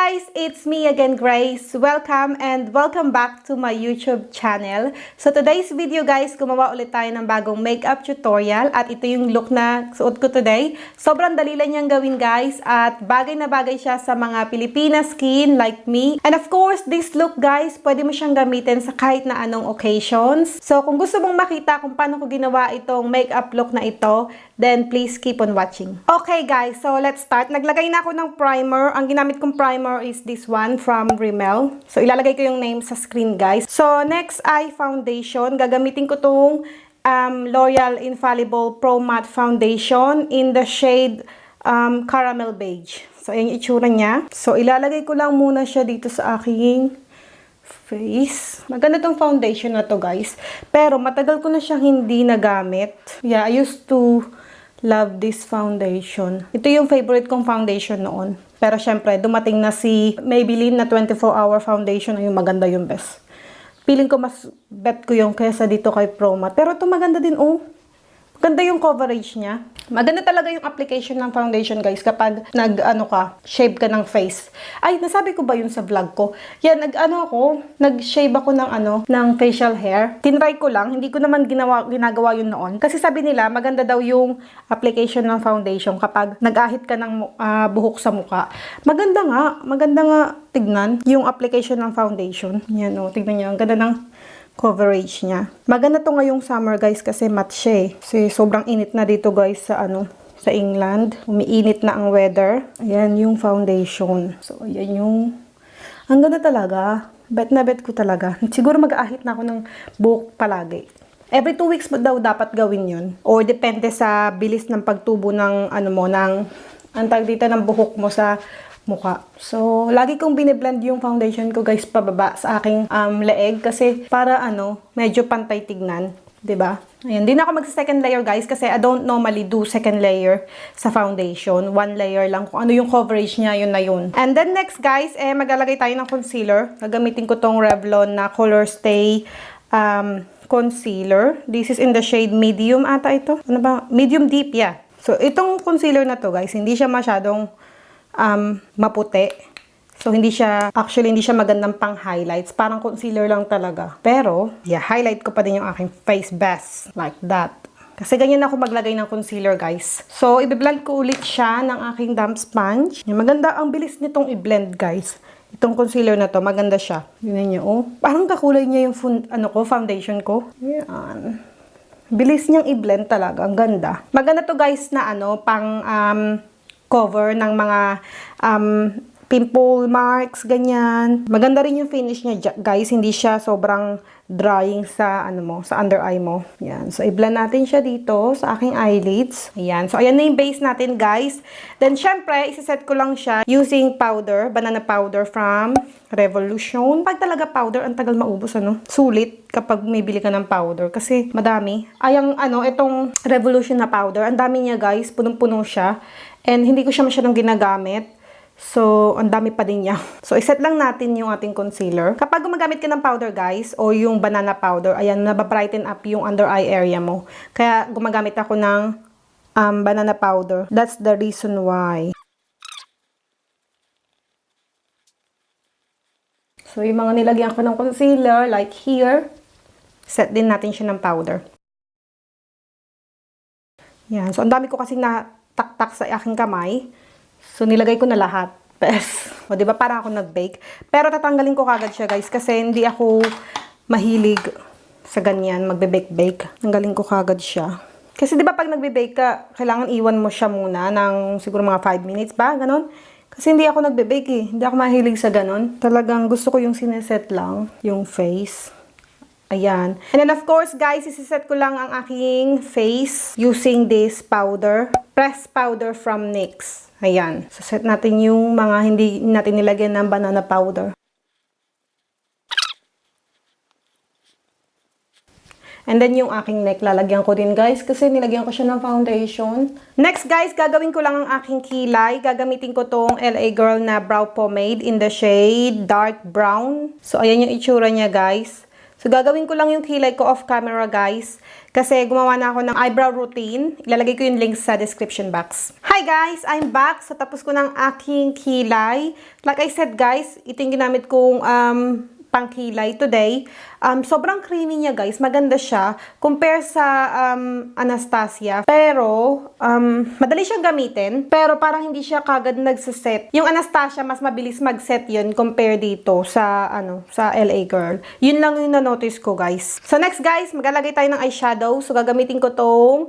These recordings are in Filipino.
guys! It's me again, Grace. Welcome and welcome back to my YouTube channel. So today's video guys, gumawa ulit tayo ng bagong makeup tutorial at ito yung look na suot ko today. Sobrang dali lang niyang gawin guys at bagay na bagay siya sa mga Filipina skin like me. And of course, this look guys, pwede mo siyang gamitin sa kahit na anong occasions. So kung gusto mong makita kung paano ko ginawa itong makeup look na ito, then please keep on watching. Okay guys, so let's start. Naglagay na ako ng primer. Ang ginamit kong primer is this one from Rimmel. So ilalagay ko yung name sa screen guys. So next eye foundation. Gagamitin ko tong L'Oreal Infallible Pro Matte Foundation in the shade Caramel Beige. So ayan yung itsura niya. So ilalagay ko lang muna siya dito sa aking face. Maganda tong foundation na to guys. Pero matagal ko na siyang hindi nagamit. Yeah, I used to love this foundation. Ito yung favorite kong foundation noon. Pero syempre, dumating na si Maybelline na 24-hour foundation. Ayun, maganda yung best. Feeling ko mas bet ko yung kaysa dito kay Pro Matte. Pero ito maganda din, oh. Maganda yung coverage niya. Maganda talaga yung application ng foundation, guys, kapag shave ka ng face. Ay, nasabi ko ba yun sa vlog ko? Yan, nag-shave ako ng facial hair. Tinry ko lang, hindi ko naman ginagawa yun noon. Kasi sabi nila, maganda daw yung application ng foundation kapag nag-ahit ka ng buhok sa muka. Maganda nga tignan yung application ng foundation. Yan, oh, tignan nyo, ang ganda ng coverage niya. Maganda to ngayong summer guys kasi matte siya eh. Kasi sobrang init na dito guys sa England. Umiinit na ang weather. Ayan yung foundation. So ayan yung ang ganda talaga. Bet na bet ko talaga. Siguro mag-aahit na ako ng buhok palagi. Every 2 weeks daw dapat gawin yun. Or depende sa bilis ng pagtubo ng ng buhok mo sa mukha. So, lagi kong biniblend yung foundation ko guys pababa sa aking leeg kasi para medyo pantay tignan, 'di ba? Ayan, di na ako magsa-second layer guys kasi I don't normally do second layer sa foundation. One layer lang kung ano yung coverage niya, yun na yun. And then next guys, maglalagay tayo ng concealer. Gagamitin ko tong Revlon na Colorstay concealer. This is in the shade medium ata ito. Ano ba? Medium deep, yeah. So, itong concealer na to guys, hindi siya masyadong maputi. So, hindi siya magandang pang highlights. Parang concealer lang talaga. Pero, yeah, highlight ko pa din yung aking face best. Like that. Kasi ganyan ako maglagay ng concealer, guys. So, i-blend ko ulit siya ng aking damp sponge. Maganda, ang bilis nitong i-blend, guys. Itong concealer na to, maganda siya. Yun niyo, oh. Parang kakulay niya yung foundation ko. Yan. Bilis niyang i-blend talaga. Ang ganda. Maganda to, guys, na pang cover ng mga pimple marks, ganyan. Maganda rin yung finish niya, guys. Hindi siya sobrang drying sa sa under eye mo. Yan. So, i-blend natin siya dito sa aking eyelids. Ayan. So, ayan na yung base natin, guys. Then, syempre, isiset ko lang siya using powder, banana powder from Revolution. Pag talaga powder, ang tagal maubos, Sulit kapag bumibili ka ng powder. Kasi, madami. Itong Revolution na powder, ang dami niya, guys. Punong-puno siya. And hindi ko siya masyadong ginagamit. So, ang dami pa din niya. So, iset lang natin yung ating concealer. Kapag gumagamit ka ng powder, guys, o yung banana powder, ayan, nababrighten up yung under eye area mo. Kaya, gumagamit ako ng banana powder. That's the reason why. So, yung mga nilagyan ko ng concealer, like here, set din natin siya ng powder. Yan. So, ang dami ko kasi taktak sa aking kamay. So, nilagay ko na lahat. O, diba? Parang ako nag-bake. Pero, tatanggalin ko kagad siya, guys. Kasi, hindi ako mahilig sa ganyan. Magbe-bake-bake. Tanggalin ko kagad siya. Kasi, diba, pag nagbe-bake ka, kailangan iwan mo siya muna ng siguro mga 5 minutes ba? Ganon. Kasi, hindi ako nagbe-bake eh. Hindi ako mahilig sa ganon. Talagang gusto ko yung sineset lang. Yung face. Ayan. And then, of course, guys, isiset ko lang ang aking face using this powder. Pressed powder from NYX. Ayan. So, set natin yung mga hindi natin nilagyan ng banana powder. And then, yung aking neck, lalagyan ko din, guys, kasi nilagyan ko siya ng foundation. Next, guys, gagawin ko lang ang aking kilay. Gagamitin ko tong LA Girl na brow pomade in the shade dark brown. So, ayan yung itsura niya, guys. So, gagawin ko lang yung kilay ko off camera, guys. Kasi gumawa na ako ng eyebrow routine. Ilalagay ko yung links sa description box. Hi guys! I'm back. So tapos ko ng aking kilay. Like I said guys, ito yung ginamit kong pangkilay today. Sobrang creamy niya guys. Maganda siya. Compare sa Anastasia. Pero, madali siyang gamitin. Pero parang hindi siya kagad nagsaset. Yung Anastasia, mas mabilis mag-set yun compare dito sa, sa LA Girl. Yun lang yung na-notice ko guys. So next guys, maglalagay tayo ng eyeshadow. So gagamitin ko tong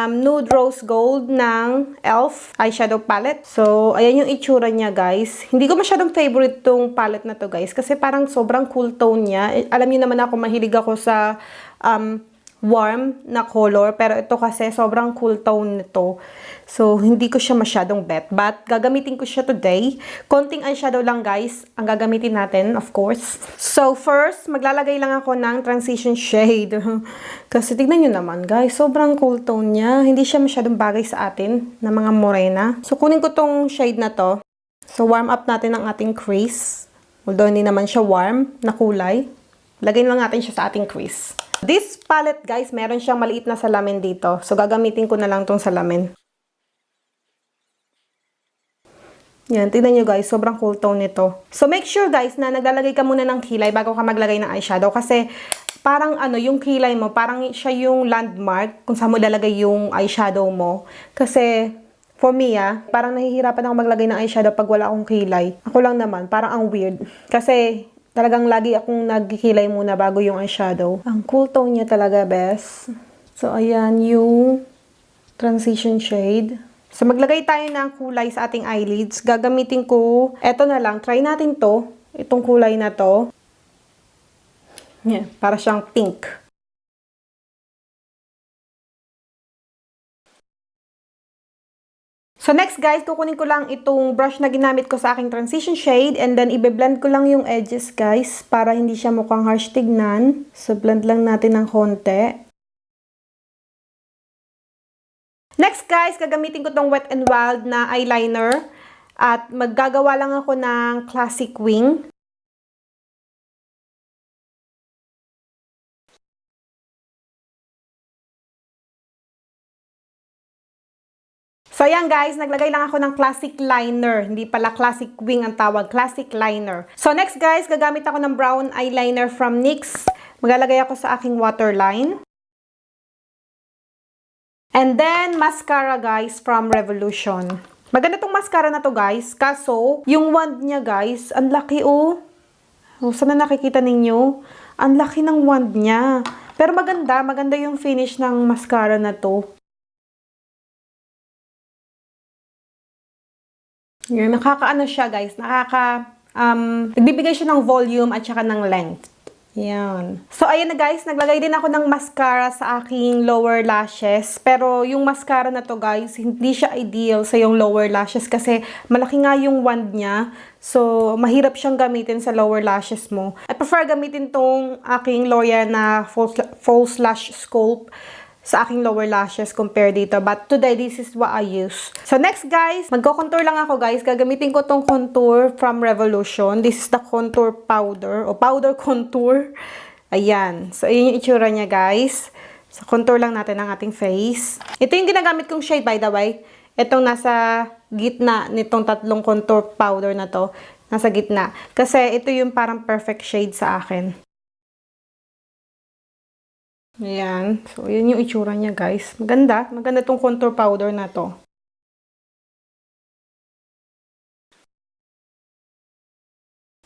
Nude Rose Gold ng e.l.f. eyeshadow palette. So, ayan yung itsura niya, guys. Hindi ko masyadong favorite tong palette na to, guys. Kasi parang sobrang cool tone niya. Alam niyo naman ako, mahilig ako sa warm na color. Pero ito kasi, sobrang cool tone nito. So, hindi ko siya masyadong bet. But, gagamitin ko siya today. Konting eyeshadow lang, guys. Ang gagamitin natin, of course. So, first, maglalagay lang ako ng transition shade. Kasi, tignan nyo naman, guys. Sobrang cool tone niya. Hindi siya masyadong bagay sa atin, na mga morena. So, kunin ko tong shade na to. So, warm up natin ang ating crease. Although, hindi naman siya warm na kulay. Lagay lang natin siya sa ating crease. This palette, guys, meron siyang maliit na salamin dito. So, gagamitin ko na lang tong salamin. Yan, tignan nyo guys, sobrang cool tone nito. So, make sure guys na naglalagay ka muna ng kilay bago ka maglagay ng eyeshadow. Kasi, parang yung kilay mo, parang siya yung landmark kung saan mo lalagay yung eyeshadow mo. Kasi, for me parang nahihirapan ako maglagay ng eyeshadow pag wala akong kilay. Ako lang naman, parang ang weird. Kasi, talagang lagi akong nagkikilay muna bago yung eyeshadow. Ang cool tone niya talaga, bes. So, ayan yung transition shade. So, maglagay tayo ng kulay sa ating eyelids. Gagamitin ko, eto na lang, try natin to. Itong kulay na to. Yeah, para siyang pink. So, next guys, kukunin ko lang itong brush na ginamit ko sa aking transition shade. And then, ibe-blend ko lang yung edges, guys, para hindi siya mukhang harsh tignan. So, blend lang natin ng konti. Next guys, gagamitin ko tong Wet n Wild na eyeliner at maggagawa lang ako ng classic wing. So ayan guys, naglagay lang ako ng classic liner. Hindi pala classic wing ang tawag, classic liner. So next guys, gagamit ako ng brown eyeliner from NYX. Maglalagay ako sa aking waterline. And then, mascara guys from Revolution. Maganda tong mascara na to guys. Kaso, yung wand niya guys, ang laki oh. Sana nakikita ninyo? Ang laki ng wand niya. Pero maganda yung finish ng mascara na to. Yan, nakakaano siya guys. Nagbibigay siya ng volume at saka ng length. Yan. So, ayan na guys, naglagay din ako ng mascara sa aking lower lashes. Pero, yung mascara na to guys, hindi siya ideal sa yung lower lashes kasi malaki nga yung wand niya. So, mahirap siyang gamitin sa lower lashes mo. I prefer gamitin tong aking Loreal na false lash sculpt sa aking lower lashes compare dito. But today, this is what I use. So next guys, magko-contour lang ako guys. Gagamitin ko tong contour from Revolution. This is the contour powder o powder contour. Ayan. So yun yung itsura niya guys. So contour lang natin ang ating face. Ito yung ginagamit kong shade by the way. Itong nasa gitna nitong tatlong contour powder na to. Nasa gitna. Kasi ito yung parang perfect shade sa akin. Ayan. So, yan yung itsura niya, guys. Maganda. Maganda tong contour powder na to.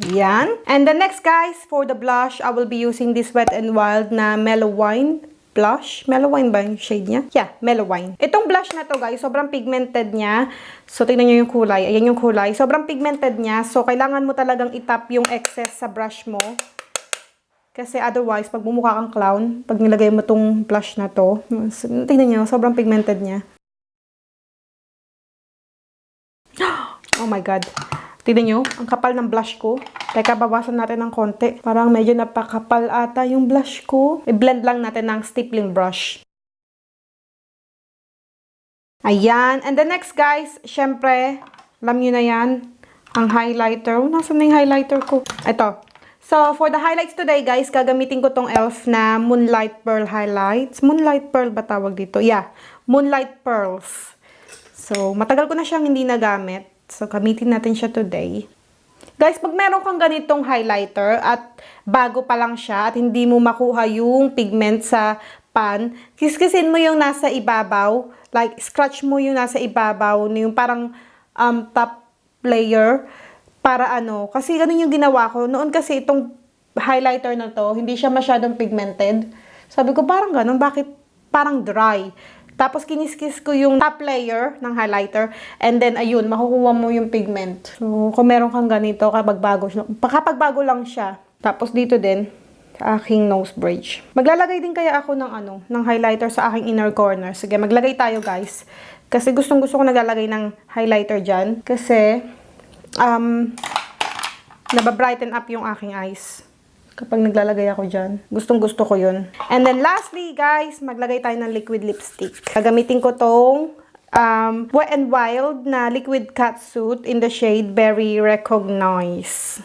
Ayan. And the next, guys, for the blush, I will be using this Wet n Wild na Mellow Wine blush. Mellow Wine ba yung shade niya? Yeah, Mellow Wine. Itong blush na to, guys, sobrang pigmented niya. So, tingnan nyo yung kulay. Ayan yung kulay. Sobrang pigmented niya. So, kailangan mo talagang itap yung excess sa brush mo. Kasi otherwise, pag bumukha kang clown, pag nilagay mo tong blush na to, tingnan nyo, sobrang pigmented niya. Oh my God. Tingnan nyo, ang kapal ng blush ko. Teka, bawasan natin ng konti. Parang medyo napakapal ata yung blush ko. I-blend lang natin ng stippling brush. Ayan. And the next, guys, syempre, alam nyo na yan, ang highlighter. Nasaan na yung highlighter ko? Ito. So, for the highlights today, guys, gagamitin ko tong e.l.f. na Moonlight Pearl highlights. Moonlight Pearl ba tawag dito? Yeah, Moonlight Pearls. So, matagal ko na siyang hindi nagamit. So, gamitin natin siya today. Guys, pag meron kang ganitong highlighter at bago pa lang siya at hindi mo makuha yung pigment sa pan, kiskisin mo yung nasa ibabaw. Like, scratch mo yung nasa ibabaw, yung parang top layer. Para ano, kasi ganun yung ginawa ko. Noon kasi itong highlighter na to, hindi siya masyadong pigmented. Sabi ko, parang ganun, bakit parang dry? Tapos kiniskis ko yung top layer ng highlighter. And then, ayun, makukuha mo yung pigment. So, kung meron kang ganito, kapag bago lang siya. Tapos dito din, sa aking nose bridge. Maglalagay din kaya ako ng highlighter sa aking inner corner. Sige, maglagay tayo, guys. Kasi gustong-gusto ko naglalagay ng highlighter dyan. Kasi, nababrighten up yung aking eyes kapag naglalagay ako dyan. Gustong-gusto ko yun. And then lastly, guys, maglagay tayo ng liquid lipstick. Gagamitin ko tong Wet n Wild na liquid catsuit in the shade Berry Recognize.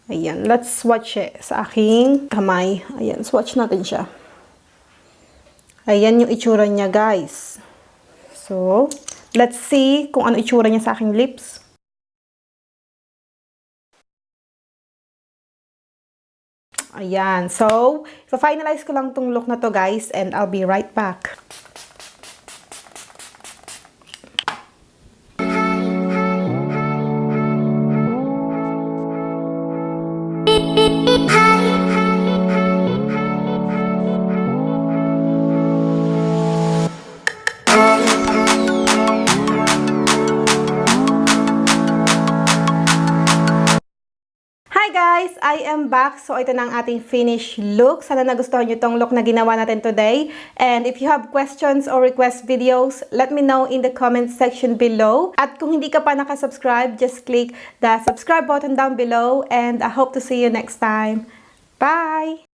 Ayan, let's swatch it sa aking kamay. Ayan, swatch natin siya. Ayan yung itsura niya, guys. So, let's see kung ano itsura niya sa aking lips. Ayan. So, finalize ko lang tong look na to, guys, and I'll be right back. Hi guys! I am back. So, ito na ang ating finished look. Sana nagustuhan nyo tong look na ginawa natin today. And if you have questions or request videos, let me know in the comment section below. At kung hindi ka pa nakasubscribe, just click the subscribe button down below. And I hope to see you next time. Bye!